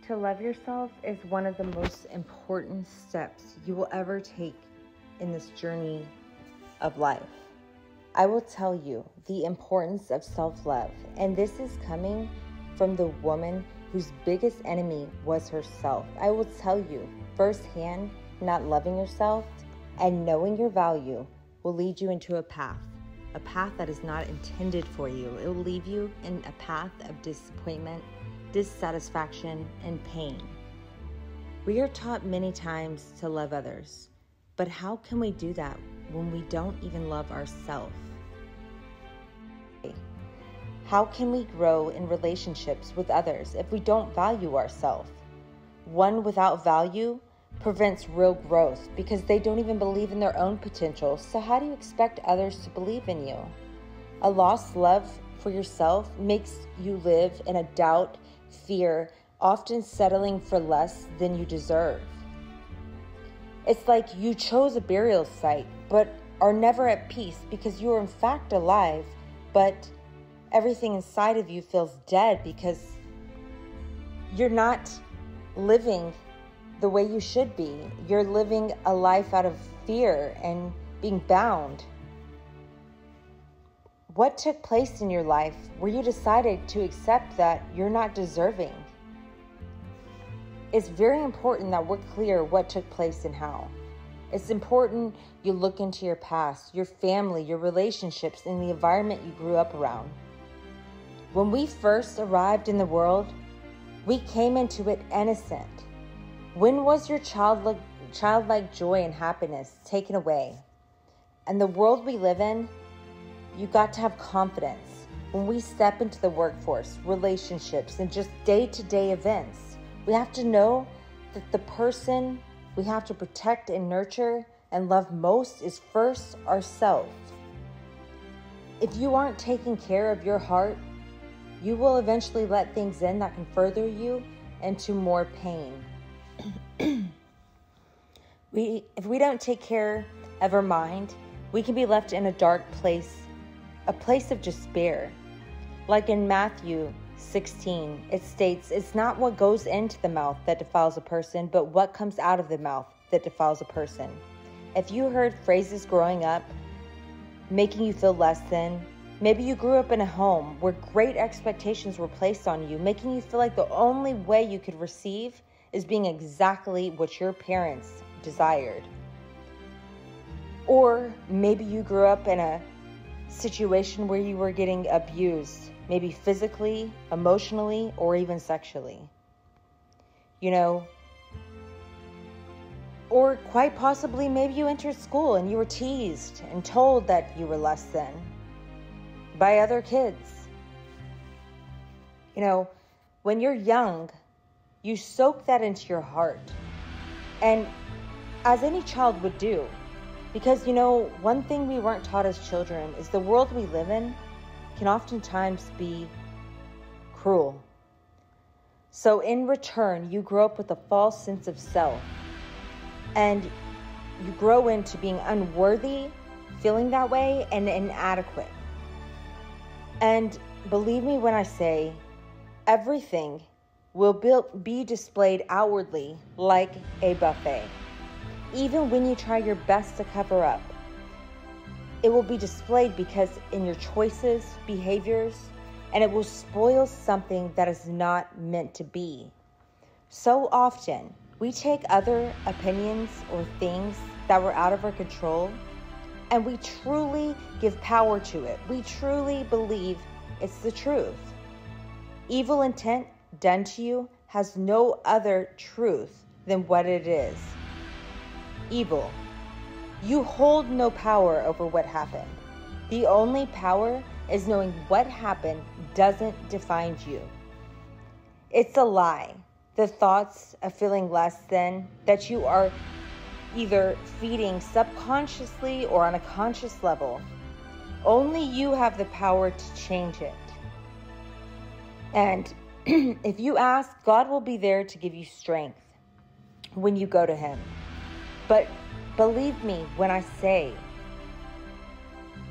To love yourself is one of the most important steps you will ever take in this journey of life. I will tell you the importance of self-love, and this is coming from the woman whose biggest enemy was herself. I will tell you firsthand, not loving yourself and knowing your value will lead you into a path that is not intended for you. It will leave you in a path of disappointment, dissatisfaction, and pain. We are taught many times to love others, but how can we do that when we don't even love ourselves? How can we grow in relationships with others if we don't value ourselves? One without value prevents real growth because they don't even believe in their own potential. So how do you expect others to believe in you? A lost love for yourself makes you live in a doubt, fear, often settling for less than you deserve. It's like you chose a burial site, but are never at peace because you are in fact alive, but everything inside of you feels dead because you're not living the way you should be. You're living a life out of fear and being bound. What took place in your life where you decided to accept that you're not deserving? It's very important that we're clear what took place and how. It's important you look into your past, your family, your relationships, and the environment you grew up around. When we first arrived in the world, we came into it innocent. When was your childlike joy and happiness taken away? And the world we live in, you got to have confidence. When we step into the workforce, relationships, and just day-to-day events, we have to know that the person we have to protect and nurture and love most is first ourselves. If you aren't taking care of your heart, you will eventually let things in that can further you into more pain. If we don't take care of our mind, we can be left in a dark place, a place of despair. Like in Matthew 16, it states, "It's not what goes into the mouth that defiles a person, but what comes out of the mouth that defiles a person." If you heard phrases growing up making you feel less than, maybe you grew up in a home where great expectations were placed on you, making you feel like the only way you could receive is being exactly what your parents desired. Or maybe you grew up in a situation where you were getting abused, maybe physically, emotionally, or even sexually. Or quite possibly maybe you entered school and you were teased and told that you were less than by other kids. When you're young, you soak that into your heart. And as any child would do, because one thing we weren't taught as children is the world we live in can oftentimes be cruel. So in return, you grow up with a false sense of self. And you grow into being unworthy, feeling that way, and inadequate. And believe me when I say, everything will be displayed outwardly like a buffet. Even when you try your best to cover up, it will be displayed because in your choices, behaviors, and it will spoil something that is not meant to be. So often, we take other opinions or things that were out of our control, and we truly give power to it. We truly believe it's the truth. Evil intent done to you has no other truth than what it is. Evil. You hold no power over what happened. The only power is knowing what happened doesn't define you. It's a lie. The thoughts of feeling less than that you are either feeding subconsciously or on a conscious level. Only you have the power to change it. And if you ask, God will be there to give you strength when you go to Him. But believe me when I say,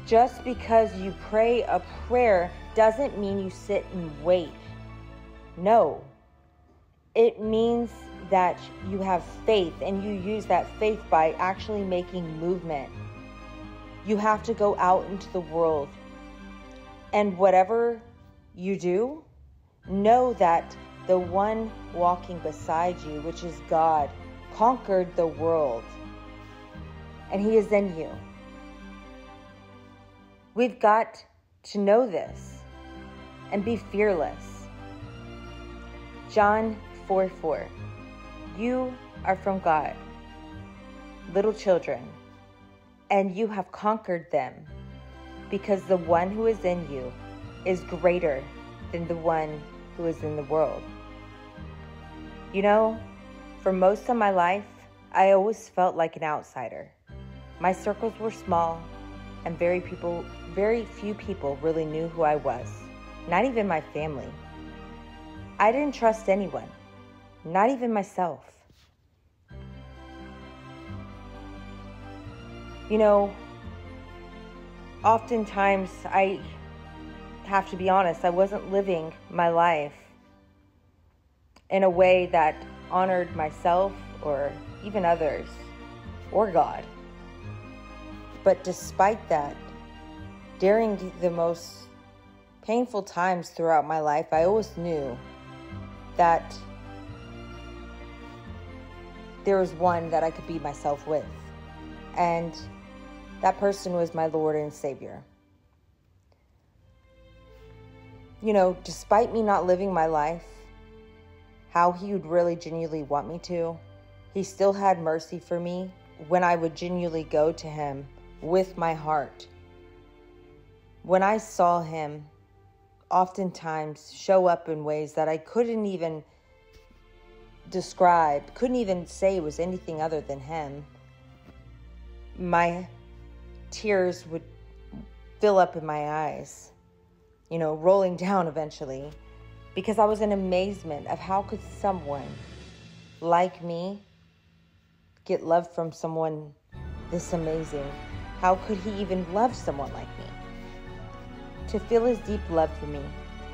just because you pray a prayer doesn't mean you sit and wait. No. It means that you have faith, and you use that faith by actually making movement. You have to go out into the world, and whatever you do, know that the one walking beside you, which is God, conquered the world, and He is in you. We've got to know this and be fearless. John 4:4. You are from God, little children, and you have conquered them, because the one who is in you is greater than the one who is in the world. You know, for most of my life, I always felt like an outsider. My circles were small, and very few people really knew who I was, not even my family. I didn't trust anyone, not even myself. You know, oftentimes I have to be honest, I wasn't living my life in a way that honored myself or even others or God. But despite that, during the most painful times throughout my life, I always knew that there was one that I could be myself with. And that person was my Lord and Savior. You know, despite me not living my life how He would really genuinely want me to, He still had mercy for me when I would genuinely go to Him with my heart. When I saw Him oftentimes show up in ways that I couldn't even describe, couldn't even say it was anything other than Him, my tears would fill up in my eyes, you know, rolling down eventually, because I was in amazement of how could someone like me get love from someone this amazing? How could He even love someone like me? To feel His deep love for me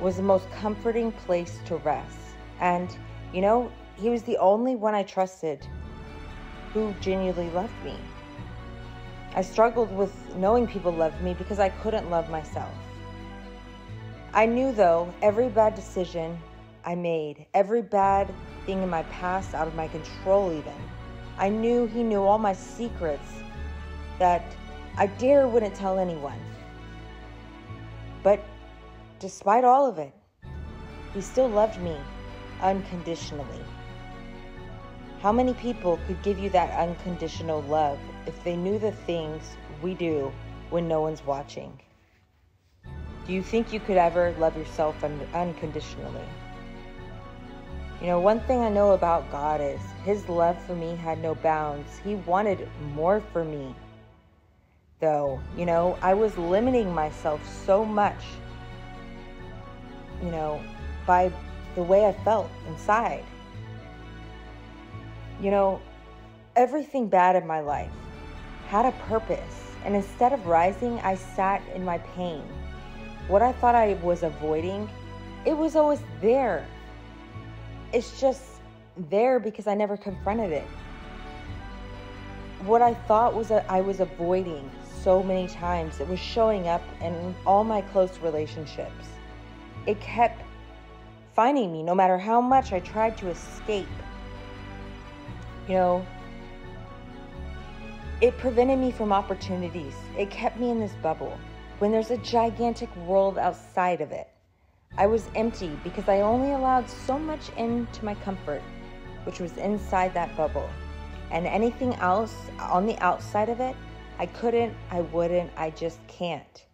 was the most comforting place to rest. And, you know, He was the only one I trusted who genuinely loved me. I struggled with knowing people loved me because I couldn't love myself. I knew, though, every bad decision I made, every bad thing in my past out of my control even, I knew He knew all my secrets that I wouldn't tell anyone. But despite all of it, He still loved me unconditionally. How many people could give you that unconditional love if they knew the things we do when no one's watching? Do you think you could ever love yourself unconditionally? You know, one thing I know about God is His love for me had no bounds. He wanted more for me. Though, you know, I was limiting myself so much, you know, by the way I felt inside. You know, everything bad in my life had a purpose, and instead of rising, I sat in my pain. What I thought I was avoiding, it was always there. It's just there because I never confronted it. What I thought was that I was avoiding so many times, it was showing up in all my close relationships. It kept finding me no matter how much I tried to escape. You know, it prevented me from opportunities. It kept me in this bubble when there's a gigantic world outside of it. I was empty because I only allowed so much into my comfort, which was inside that bubble. And anything else on the outside of it, I couldn't, I wouldn't, I just can't.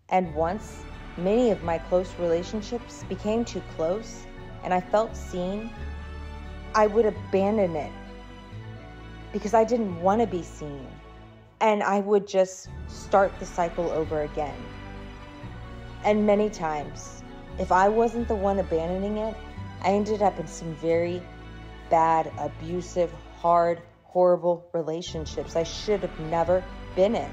And once many of my close relationships became too close and I felt seen, I would abandon it because I didn't want to be seen. And I would just start the cycle over again. And many times, if I wasn't the one abandoning it, I ended up in some very bad, abusive, hard, horrible relationships I should have never been in.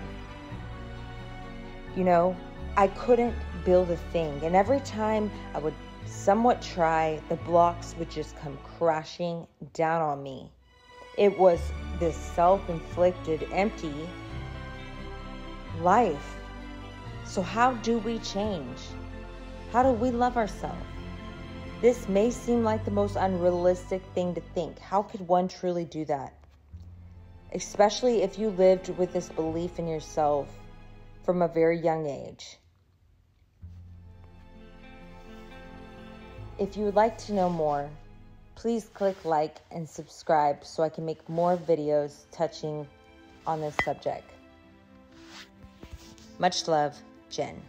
You know, I couldn't build a thing. And every time I would somewhat try, the blocks would just come crashing down on me. It was this self-inflicted, empty life. So how do we change? How do we love ourselves? This may seem like the most unrealistic thing to think. How could one truly do that? Especially if you lived with this belief in yourself from a very young age. If you would like to know more, please click like and subscribe so I can make more videos touching on this subject. Much love, Jen.